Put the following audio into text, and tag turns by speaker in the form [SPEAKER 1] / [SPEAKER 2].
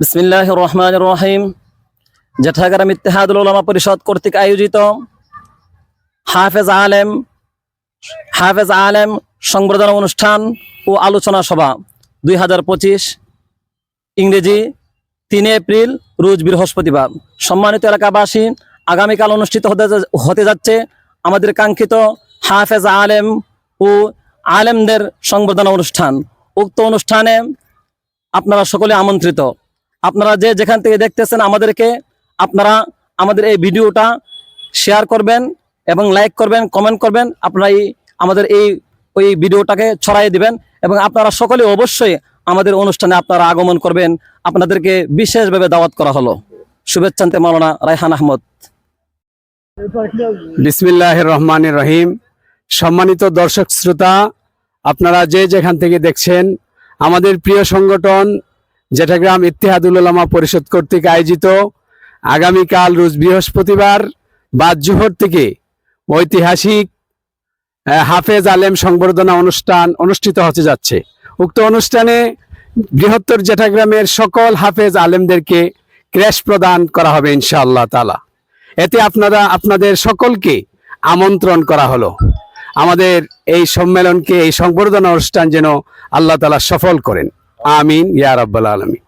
[SPEAKER 1] বিসমিল্লাহির রহমানির রহিম। জেঠাগ্রাম ইত্তেহাদুল উলামা পরিষদ কর্তৃক আয়োজিত হাফেজ আলেম সংবর্ধনা অনুষ্ঠান ও আলোচনা সভা 2025 ইংরেজি 3 এপ্রিল রোজ বৃহস্পতিবার। সম্মানিত এলাকাবাসী, আগামীকাল অনুষ্ঠিত হতে যাচ্ছে আমাদের কাঙ্ক্ষিত হাফেজ আলেম ও আলেমদের সংবর্ধনা অনুষ্ঠান। উক্ত অনুষ্ঠানে আপনারা সকলে আমন্ত্রিত। আপনারা যে যেখান থেকে দেখতেছেন আমাদেরকে, আপনারা আমাদের এই ভিডিওটা শেয়ার করবেন এবং লাইক করবেন, কমেন্ট করবেন। আপনারা আমাদের ওই ভিডিওটাকে ছড়াই দিবেন এবং আপনারা সকলে অবশ্যই আমাদের অনুষ্ঠানে আপনারা আগমন করবেন। আপনাদেরকে বিশেষভাবে দাওয়াত করা হলো। শুভেচ্ছান্তে মাওলানা রায়হান আহমদ।
[SPEAKER 2] বিসমিল্লাহির রহমানির রহিম। সম্মানিত দর্শক শ্রোতা, আপনারা যে যেখান থেকে দেখছেন, আমাদের প্রিয় সংগঠন জেঠাগ্রাম ইত্তেহাদুল উলামা পরিষদ কর্তৃক আয়োজিত আগামীকাল রোজ বৃহস্পতিবার বাদ জোহর থেকে ঐতিহাসিক হাফেজ আলেম সংবর্ধনা অনুষ্ঠান অনুষ্ঠিত হতে যাচ্ছে। উক্ত অনুষ্ঠানে বৃহত্তর জেঠাগ্রামের সকল হাফেজ আলেমদেরকে ক্রেশ প্রদান করা হবে ইনশাআল্লাহ তাআলা। এতে আপনাদের সকলকে আমন্ত্রণ করা হলো। আমাদের এই সম্মেলনকে, এই সংবর্ধনা অনুষ্ঠান যেন আল্লাহ তাআলা সফল করেন। আমিন ইয়া রাব্বাল আলামিন।